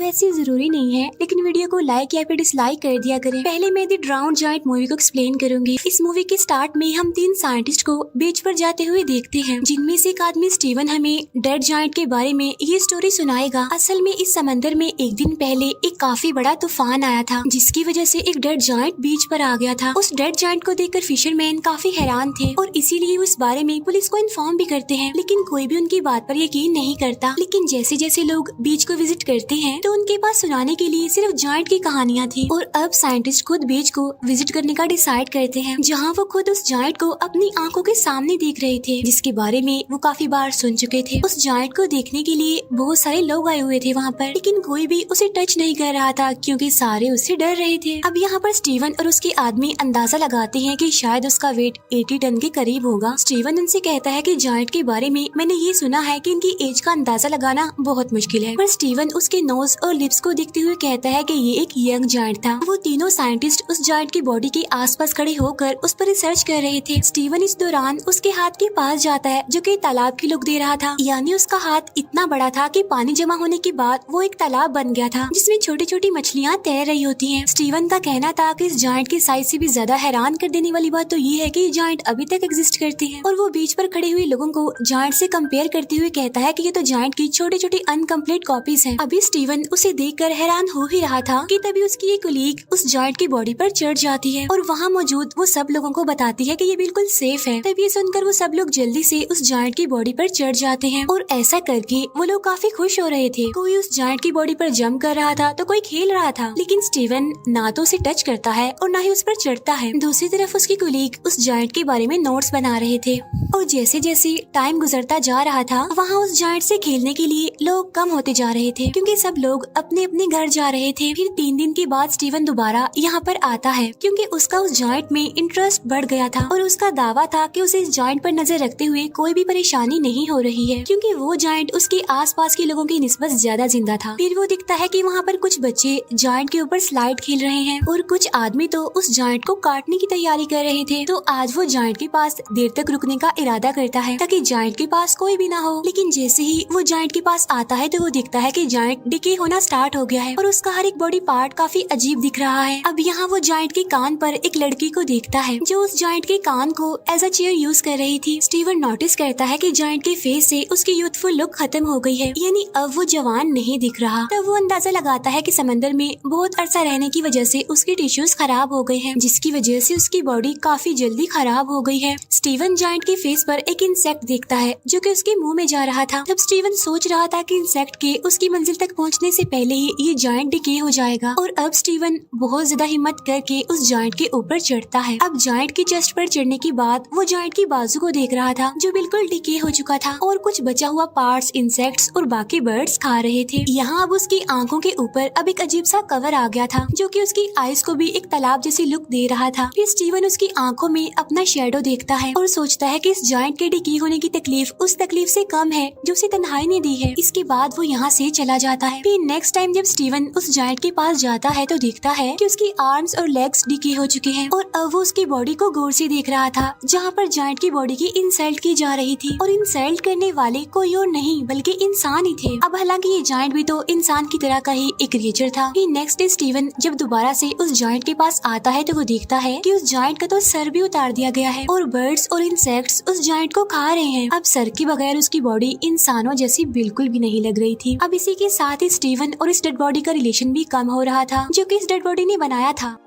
वैसे जरूरी नहीं है, लेकिन वीडियो को लाइक या फिर डिसलाइक कर दिया करें। पहले मैं द ड्राउन्ड जायंट मूवी को एक्सप्लेन करूंगी। इस मूवी के स्टार्ट में हम 3 साइंटिस्ट को बीच पर जाते हुए देखते हैं, जिनमें से एक आदमी स्टीवन हमें डेड जायंट के बारे में ये स्टोरी सुनाएगा। असल में इस समंदर में एक दिन पहले एक काफी बड़ा तूफान आया था, जिसकी वजह से एक डेड जायंट बीच पर आ गया था। उस डेड जायंट को देखकर फिशरमैन काफी हैरान थे और इसीलिए वो इस बारे में पुलिस को इन्फॉर्म भी करते हैं, लेकिन कोई भी उनकी बात पर यकीन नहीं करता। लेकिन जैसे जैसे लोग बीच को विजिट करते हैं तो उनके पास सुनाने के लिए सिर्फ जायंट की कहानियाँ थी, और अब साइंटिस्ट खुद बीच को विजिट करने का डिसाइड करते हैं, जहाँ वो खुद उस जायंट को अपनी आंखों के सामने देख रहे थे, जिसके बारे में वो काफी बार सुन चुके थे। उस जायंट को देखने के लिए बहुत सारे लोग आए हुए थे वहाँ पर, लेकिन कोई भी उसे टच नहीं कर रहा था क्योंकि सारे उससे डर रहे थे। अब यहाँ पर स्टीवन और उसके आदमी अंदाजा लगाते हैं कि शायद उसका वेट 80 टन के करीब होगा। स्टीवन उनसे कहता है कि जायंट के बारे में मैंने ये सुना है कि इनकी एज का अंदाजा लगाना बहुत मुश्किल है, पर स्टीवन उसके नोज और लिप्स को देखते हुए कहता है कि ये एक यंग जायंट था। वो तीनों साइंटिस्ट उस जायंट की बॉडी के आसपास खड़े होकर उस पर रिसर्च कर रहे थे। स्टीवन इस दौरान उसके हाथ के पास जाता है, जो कि तालाब की लुक दे रहा था, यानी उसका हाथ इतना बड़ा था कि पानी जमा होने के बाद वो एक तालाब बन गया था, जिसमें छोटी छोटी मछलियाँ तैर रही होती हैं। स्टीवन का कहना था कि इस जायंट की साइज से भी ज्यादा हैरान कर देने वाली बात तो ये है कि जायंट अभी तक एग्जिस्ट करते हैं, और वो बीच पर खड़े हुए लोगों को जायंट से कंपेयर करते हुए कहता है कि ये तो जायंट की छोटी छोटी अनकम्प्लीट कॉपीज हैं। अभी स्टीवन उसे देखकर हैरान हो ही रहा था कि तभी उसकी एक कलीग उस जायंट की बॉडी पर चढ़ जाती है और वहाँ मौजूद वो सब लोगों को बताती है कि ये बिल्कुल सेफ है। तभी सुनकर वो सब लोग जल्दी से उस जायंट की बॉडी पर चढ़ जाते हैं, और ऐसा करके वो लोग काफी खुश हो रहे थे। कोई उस जायंट की बॉडी पर जंप कर रहा था तो कोई खेल रहा था, लेकिन स्टीवन ना तो उसे टच करता है और ना ही उस पर चढ़ता है। दूसरी तरफ उसकी कलीग उस जायंट के बारे में नोट्स बना रहे थे, और जैसे जैसे टाइम गुजरता जा रहा था वहाँ उस जायंट से खेलने के लिए लोग कम होते जा रहे थे, क्योंकि सब लोग अपने अपने घर जा रहे थे। फिर 3 दिन के बाद स्टीवन दोबारा यहाँ पर आता है, क्योंकि उसका उस जायंट में इंटरेस्ट बढ़ गया था, और उसका दावा था कि उसे इस जायंट पर नजर रखते हुए कोई भी परेशानी नहीं हो रही है, क्योंकि वो जायंट उसके आसपास के लोगों की निस्बत ज्यादा जिंदा था। फिर वो दिखता है कि वहाँ पर कुछ बच्चे जायंट के ऊपर स्लाइड खेल रहे हैं, और कुछ आदमी तो उस जायंट को काटने की तैयारी कर रहे थे। तो आज वो जायंट के पास देर तक रुकने का इरादा करता है ताकि जायंट के पास कोई भी ना हो, लेकिन जैसे ही वो जायंट के पास आता है तो वो दिखता है कि जायंट डिके होना स्टार्ट हो गया है, और उसका हर एक बॉडी पार्ट काफी अजीब दिख रहा है। अब यहाँ वो जायंट के कान पर एक लड़की को देखता है, जो उस जायंट के कान को एज अ चेयर यूज कर रही थी। स्टीवन नोटिस करता है कि जायंट के फेस से उसकी यूथफुल लुक खत्म हो गई है, यानी अब वो जवान नहीं दिख रहा। तब वो अंदाजा लगाता है कि समंदर में बहुत अरसा रहने की वजह से उसके टिश्यूज खराब हो गए हैं, जिसकी वजह से उसकी बॉडी काफी जल्दी खराब हो गई है। स्टीवन जायंट के फेस पर एक इंसेक्ट देखता है, जो कि उसके मुंह में जा रहा था। तब स्टीवन सोच रहा था कि इंसेक्ट के उसकी मंजिल तक पहुंचने से पहले ही ये जायंट डिके हो जाएगा, और अब स्टीवन बहुत ज्यादा हिम्मत करके उस जायंट के ऊपर चढ़ता है। अब जायंट की चेस्ट पर चढ़ने के बाद वो जायंट की बाजू को देख रहा था, जो बिल्कुल डिके हो चुका था, और कुछ बचा हुआ पार्ट्स इंसेक्ट्स और बाकी बर्ड्स खा रहे थे। यहाँ अब उसकी आंखों के ऊपर अब एक अजीब सा कवर आ गया था, जो कि उसकी आईज को भी एक तालाब जैसी लुक दे रहा था। फिर स्टीवन उसकी आंखों में अपना शेडो देखता है और सोचता है कि इस जायंट के डिके होने की तकलीफ उस तकलीफ से कम है जो उसे तन्हाई ने दी है। इसके बाद वो यहाँ से चला जाता है। फिर नेक्स्ट टाइम जब स्टीवन उस जायंट के पास जाता है तो देखता है कि उसकी आर्म्स और लेग्स डिके हो चुके हैं, और अब वो उसकी बॉडी को गौर से देख रहा था, जहाँ पर जायंट की बॉडी की इंसल्ट की जा रही थी, और इंसल्ट करने वाले कोई और नहीं बल्कि इंसान ही थे। अब हालांकि ये जायंट भी तो इंसान की तरह का ही एक क्रिएचर था। फिर नेक्स्ट डे स्टीवन जब दोबारा से उस जायंट के पास आता है तो वो देखता है कि उस जायंट का तो सर भी उतार दिया गया है, और बर्ड्स और इंसेक्ट्स उस जायंट को खा रहे हैं। अब सर के बगैर उसकी बॉडी इंसानों जैसी बिल्कुल भी नहीं लग रही थी। अब इसी के साथ ही स्टीवन और इस डेड बॉडी का रिलेशन भी कम हो रहा था, जो कि इस डेड बॉडी ने बनाया था।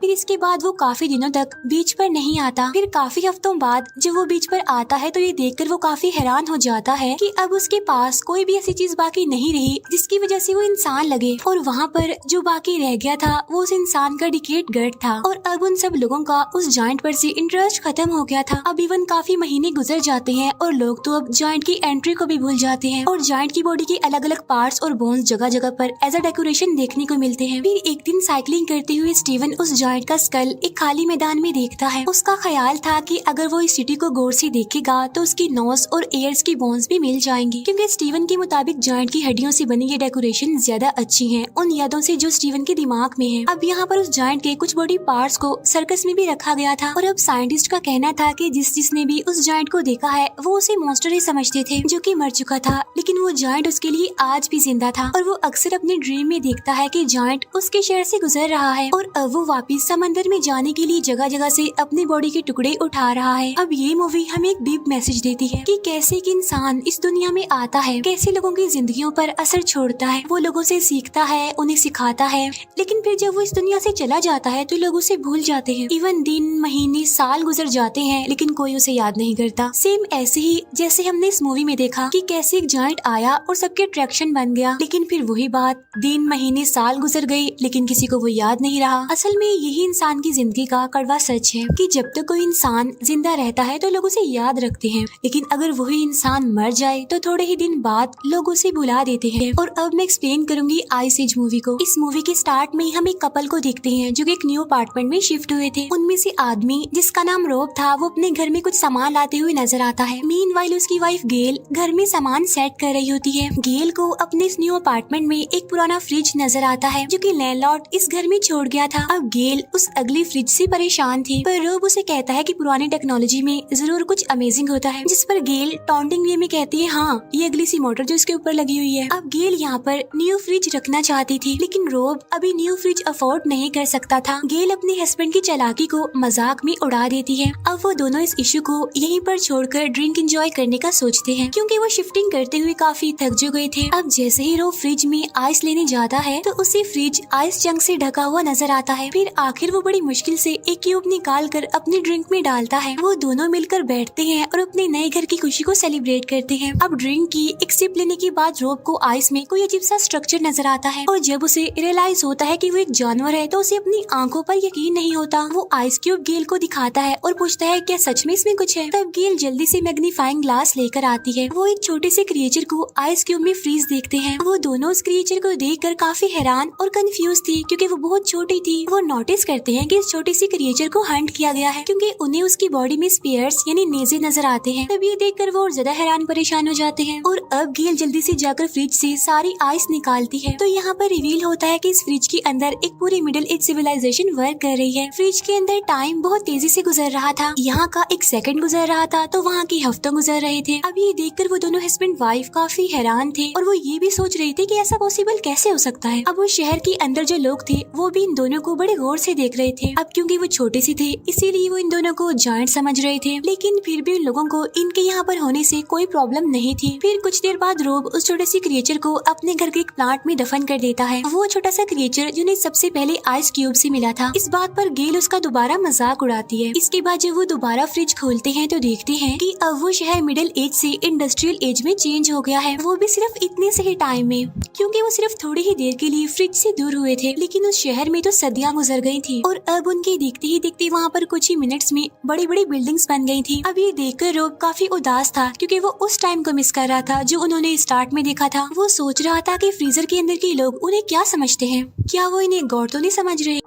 फिर इसके बाद वो काफी दिनों तक बीच पर नहीं आता। फिर काफी हफ्तों बाद जब वो बीच पर आता है तो ये देखकर वो काफी हैरान हो जाता है कि अब उसके पास कोई भी ऐसी चीज बाकी नहीं रही जिसकी वजह से वो इंसान लगे, और वहाँ पर जो बाकी रह गया था वो उस इंसान का डिकेट गर्ट था। और अब उन सब लोगों का उस जायंट पर से इंटरेस्ट खत्म हो गया था। अब इवन काफी महीने गुजर जाते हैं और लोग तो अब जायंट की एंट्री को भी भूल जाते हैं, और जायंट की बॉडी के अलग अलग पार्ट्स और बोन्स जगह जगह पर एज अ डेकोरेशन देखने को मिलते हैं। फिर एक दिन साइकिलिंग करते हुए स्टीवन उस जायंट का स्कल एक खाली मैदान में देखता है। उसका ख्याल था कि अगर वो इस सिटी को गौर से देखेगा तो उसकी नोज और एयर्स की बोन्स भी मिल जाएंगी, क्योंकि स्टीवन के मुताबिक जायंट की हड्डियों से बनी ये डेकोरेशन ज्यादा अच्छी है उन यादों से जो स्टीवन के दिमाग में है। अब यहाँ पर उस जायंट के कुछ बॉडी पार्ट्स को सर्कस में भी रखा गया था और अब साइंटिस्ट का कहना था कि जिसने भी उस जायंट को देखा है वो उसे मॉन्स्टर ही समझते थे जो कि मर चुका था, लेकिन वो जायंट उसके लिए आज भी जिंदा था और वो अक्सर अपने ड्रीम में देखता है कि जायंट उसके शहर से गुजर रहा है और अब वो वापस समंदर में जाने के लिए जगह जगह से अपनी बॉडी के टुकड़े उठा रहा है। अब ये मूवी हमें एक डीप मैसेज देती है कि कैसे एक इंसान इस दुनिया में आता है, कैसे लोगों की जिंदगियों पर असर छोड़ता है, वो लोगों से सीखता है, उन्हें सिखाता है, लेकिन फिर जब वो इस दुनिया से चला जाता है तो लोग उसे भूल जाते हैं। इवन दिन, महीने, साल गुजर जाते हैं लेकिन कोई उसे याद नहीं करता। सेम ऐसे ही जैसे हमने इस मूवी में देखा कि कैसे एक जायंट आया और सबके अट्रैक्शन बन गया, लेकिन फिर वही बात, दिन, महीने, साल गुजर गए लेकिन किसी को वो याद नहीं रहा। असल में यही इंसान की जिंदगी का कड़वा सच है कि जब तक कोई इंसान जिंदा रहता है तो लोग उसे याद रखते हैं, लेकिन अगर वही इंसान मर जाए तो थोड़े ही दिन बाद लोग उसे भुला देते हैं। और अब मैं एक्सप्लेन करूंगी आइस एज मूवी को। इस मूवी के स्टार्ट में हम एक कपल को देखते हैं जो कि एक न्यू अपार्टमेंट में शिफ्ट हुए थे। उनमें से आदमी जिसका नाम रोब था वो अपने घर में कुछ सामान लाते हुए नजर आता है। मीनवाइल उसकी वाइफ गेल घर में सामान सेट कर रही होती है। गेल को अपने इस न्यू अपार्टमेंट में एक पुराना फ्रिज नजर आता है जो कि लैंडलॉर्ड इस घर में छोड़ गया था। अब गेल उस अगली फ्रिज से परेशान थी, पर रोब उसे कहता है कि पुरानी टेक्नोलॉजी में जरूर कुछ अमेजिंग होता है, जिस पर गेल टॉन्टिंग वे में कहती है हाँ ये अगली सी मोटर जो इसके ऊपर लगी हुई है। अब गेल यहाँ पर न्यू फ्रिज रखना चाहती थी लेकिन रोब अभी न्यू फ्रिज अफोर्ड नहीं कर सकता था। गेल अपने हस्बैंड की चालाकी को मजाक में उड़ा देती है। अब वो दोनों इस इशू को यहीं पर छोड़कर ड्रिंक एंजॉय करने का सोचते हैं क्योंकि वो शिफ्टिंग करते हुए काफी थक जो गए थे। अब जैसे ही रोब फ्रिज में आइस लेने जाता है तो उसे फ्रिज आइस चंक से ढका हुआ नजर आता है। फिर आखिर वो बड़ी मुश्किल से एक क्यूब निकाल कर अपने ड्रिंक में डालता है। वो दोनों मिलकर बैठते हैं और अपने नए घर की खुशी को सेलिब्रेट करते हैं। अब ड्रिंक की एक सिप लेने के बाद रोब को आइस में कोई अजीब सा स्ट्रक्चर नजर आता है और जब उसे रियलाइज होता है कि वो एक जानवर है तो उसे अपनी आंखों पर यकीन नहीं होता। वो आइस क्यूब गेल को दिखाता है और पूछता है क्या सच में इसमें कुछ है। तब गेल जल्दी से मैग्नीफाइंग ग्लास लेकर आती है। वो एक छोटे से क्रिएचर को आइस क्यूब में फ्रीज देखते हैं। वो दोनों उस क्रिएचर को देखकर काफी हैरान और कंफ्यूज थी क्योंकि वो बहुत छोटी थी। वो नोटिस करते हैं कि इस छोटी सी क्रिएचर को हंट किया गया है क्योंकि उन्हें उसकी बॉडी में स्पेयर्स यानी नेजे नजर आते हैं। तब ये देखकर वो और ज्यादा हैरान परेशान हो जाते हैं और अब गेल जल्दी से जाकर फ्रिज से सारी आइस निकालती है तो यहाँ पर रिवील होता है कि इस फ्रिज के अंदर एक पूरी मिडिल एज सिविलाइजेशन वर्क कर रही है। फ्रिज के अंदर टाइम बहुत तेजी से गुजर रहा था। यहाँ का एक सेकंड गुजर रहा था तो वहाँ के हफ्तों गुजर रहे थे। अब ये देखकर वो दोनों हस्बैंड वाइफ काफी हैरान थे और वो ये भी सोच रहे थे कि ऐसा पॉसिबल कैसे हो सकता है। अब वो शहर के अंदर जो लोग थे वो भी इन दोनों को बड़े गौर से देख रहे थे। अब क्योंकि वो छोटे से थे इसीलिए वो इन दोनों को जायंट समझ रहे थे, लेकिन फिर भी उन लोगों को इनके यहाँ पर होने से कोई प्रॉब्लम नहीं थी। फिर कुछ देर बाद रोब उस छोटे से क्रिएचर को अपने घर के एक प्लांट में दफन कर देता है। वो छोटा सा क्रिएचर जिन्हें सबसे पहले आइस क्यूब से मिला था। इस बात पर गेल उसका दोबारा मजाक उड़ाती है। इसके बाद जब वो दोबारा फ्रिज खोलते हैं तो देखते हैं कि अब वो शहर मिडिल एज से इंडस्ट्रियल एज में चेंज हो गया है। वो भी सिर्फ इतने से ही टाइम में, क्योंकि वो सिर्फ थोड़ी ही देर के लिए फ्रिज से दूर हुए थे, लेकिन उस शहर में तो सदियां गुजर गई थी और अब उनके देखते ही देखते वहाँ पर कुछ ही मिनट्स में बड़ी बड़ी बिल्डिंग्स बन गई थी। अब ये देखकर रोब काफी उदास था क्योंकि वो उस टाइम को मिस कर रहा था जो उन्होंने स्टार्ट में देखा था। वो सोच रहा था कि फ्रीजर के अंदर के लोग उन्हें क्या समझते हैं, क्या वो इन्हें गौर तो नहीं समझ रहे।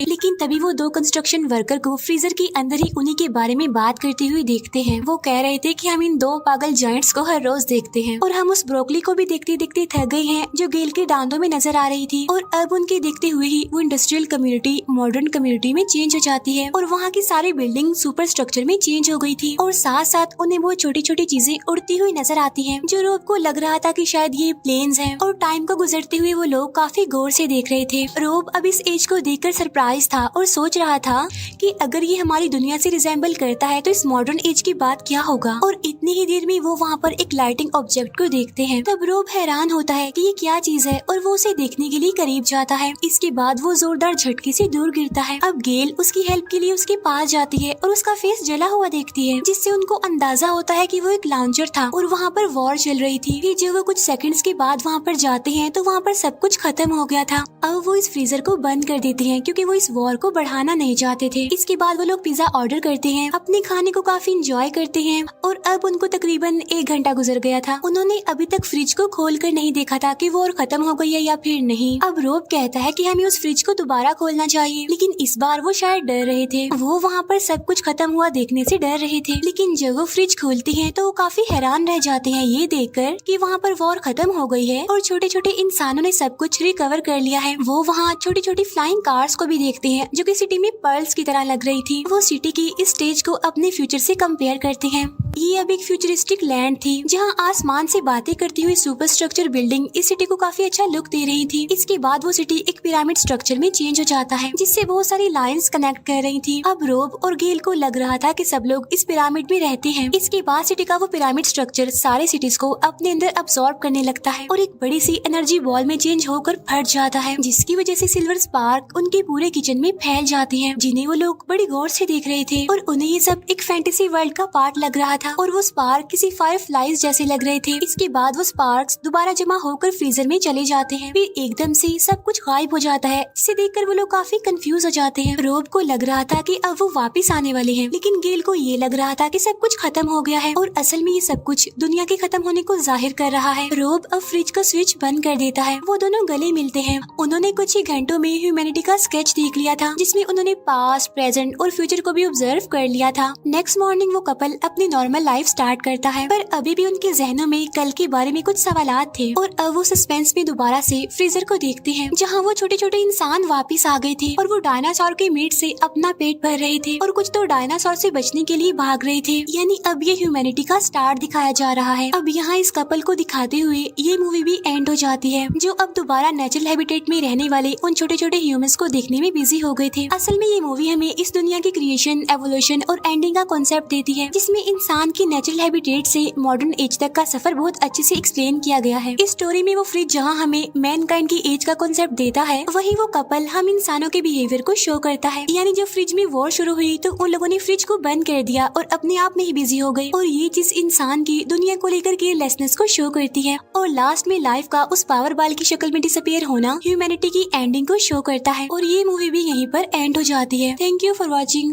लेकिन तभी वो दो कंस्ट्रक्शन वर्कर को फ्रीजर के अंदर ही उन्हीं के बारे में बात करते हुए देखते हैं। वो कह रहे थे कि हम इन दो पागल जायंट्स को हर रोज देखते हैं और हम उस ब्रोकली को भी देखते देखते थक गए हैं जो गेल के दांतों में नजर आ रही थी। और अब उनके देखते हुए ही वो इंडस्ट्रियल कम्युनिटी मॉडर्न कम्युनिटी में चेंज हो जाती है और वहाँ की सारी बिल्डिंग सुपर स्ट्रक्चर में चेंज हो गई थी और साथ साथ उन्हें वो छोटी छोटी चीजें उड़ती हुई नजर आती है जो रोब को लग रहा था कि शायद ये प्लेन्स हैं। और टाइम को गुजरते हुए वो लोग काफी गौर से देख रहे थे। रोब अब इस एज को देखकर सरप्राइज था और सोच रहा था कि अगर ये हमारी दुनिया से रिजेंबल करता है तो इस मॉडर्न एज की बात क्या होगा। और इतनी ही देर में वो वहाँ पर एक लाइटिंग ऑब्जेक्ट को देखते हैं। तब रोब हैरान होता है कि ये क्या चीज है और वो उसे देखने के लिए करीब जाता है। इसके बाद वो जोरदार झटके से दूर गिरता है। अब गेल उसकी हेल्प के लिए उसके पास जाती है और उसका फेस जला हुआ देखती है, जिससे उनको अंदाजा होता है कि वो एक लॉन्चर था और वहाँ पर वॉर चल रही थी। फिर जब वो कुछ सेकंड्स के बाद वहाँ पर जाते हैं तो वहाँ पर सब कुछ खत्म हो गया था। अब वो इस फ्रीजर को बंद कर देती है क्योंकि वो इस वॉर को बढ़ाना नहीं चाहते थे। इसके बाद वो लोग पिज्जा ऑर्डर करते हैं, अपने खाने को काफी इंजॉय करते हैं और अब उनको तकरीबन 1 घंटा गुजर गया था। उन्होंने अभी तक फ्रिज को खोल कर नहीं देखा था कि वॉर खत्म हो गई है या फिर नहीं। अब रोब कहता है कि हमें उस फ्रिज को दोबारा खोलना चाहिए, लेकिन इस बार वो शायद डर रहे थे। वो वहाँ पर सब कुछ खत्म हुआ देखने से डर रहे थे, लेकिन जब वो फ्रिज खोलते हैं तो वो काफी हैरान रह जाते हैं ये देखकर कि वहाँ पर वॉर खत्म हो गई है और छोटे छोटे इंसानों ने सब कुछ रिकवर कर लिया है। वो वहाँ छोटी छोटी फ्लाइंग कार्स को भी देखते हैं जो कि सिटी में पर्ल्स की तरह लग रही थी। वो सिटी की इस स्टेज को अपने फ्यूचर से कंपेयर करते हैं। ये अब एक फ्यूचरिस्टिक लैंड थी जहाँ आसमान से बातें करती हुई सुपर स्ट्रक्चर बिल्डिंग इस सिटी को काफी अच्छा लुक दे रही थी। इसके बाद वो सिटी एक पिरामिड स्ट्रक्चर में चेंज हो जाता है जिससे बहुत सारी लाइंस कनेक्ट कर रही थी। अब रोब और गेल को लग रहा था कि सब लोग इस पिरामिड में रहते हैं। इसके बाद सिटी का वो पिरामिड स्ट्रक्चर सारे सिटीज को अपने अंदर अब्सॉर्ब करने लगता है और एक बड़ी सी एनर्जी बॉल में चेंज होकर फट जाता है, जिसकी वजह से सिल्वर स्पार्क उनके पूरे किचन में फैल जाते हैं, जिन्हें वो लोग बड़ी गौर से देख रहे थे और उन्हें ये सब एक फैंटेसी वर्ल्ड का पार्ट लग रहा था और वो स्पार्क किसी फायरफ्लाइज जैसे लग रहे थे। इसके बाद वो स्पार्क्स दोबारा जमा होकर फ्रीजर में चले जाते हैं, फिर एकदम से सब कुछ गायब हो जाता है। इसे देखकर वो लोग काफी कंफ्यूज हो जाते हैं। रोब को लग रहा था कि अब वो वापस आने वाले हैं, लेकिन गेल को ये लग रहा था कि सब कुछ खत्म हो गया है और असल में ये सब कुछ दुनिया के खत्म होने को जाहिर कर रहा है। रोब अब फ्रिज का स्विच बंद कर देता है। वो दोनों गले मिलते हैं। उन्होंने कुछ ही घंटों में ह्यूमैनिटी का स्केच देख लिया था जिसमें उन्होंने पास्ट, प्रेजेंट और फ्यूचर को भी ऑब्जर्व कर लिया था। नेक्स्ट मॉर्निंग वो कपल अपनी नॉर्मल लाइफ स्टार्ट करता है, पर अभी भी उनके जहनों में कल के बारे में कुछ सवालात थे और अब वो सस्पेंस में दोबारा से फ्रीजर को देखते हैं जहाँ वो छोटे छोटे इंसान वापिस आ गए थे और वो डायनासोर के मीट से अपना पेट भर रहे थे और कुछ तो डायनासोर से बचने के लिए भाग रहे थे। यानी अब ये ह्यूमैनिटी का स्टार्ट दिखाया जा रहा है। अब यहाँ इस कपल को दिखाते हुए ये मूवी भी एंड हो जाती है, जो अब दोबारा नेचुरल हैबिटेट में रहने वाले उन छोटे छोटे ह्यूमंस को देखने में बिजी हो गए थे। असल में ये मूवी हमें इस दुनिया की क्रिएशन, एवोल्यूशन और एंडिंग का कॉन्सेप्ट देती है, जिसमें इंसान की नेचुरल हैबिटेट से मॉडर्न एज तक का सफर बहुत अच्छे से एक्सप्लेन किया गया है। इस स्टोरी में वो फ्रिज जहाँ हमें मैनकाइंड की एज का कॉन्सेप्ट देता है, वही वो कपल हम इंसानों के बिहेवियर को शो करता है। यानी जब फ्रिज में वॉर शुरू हुई तो उन लोगों ने फ्रिज को बंद कर दिया और अपने आप में ही बिजी हो गए, और ये चीज इंसान की दुनिया को लेकर केयरलेसनेस को शो करती है। और लास्ट में लाइफ का उस पावर बाल की शक्ल में डिसअपीयर होना ह्यूमैनिटी की एंडिंग को शो करता है। और ये मूवी भी यहीं पर एंड हो जाती है। Thank you for watching.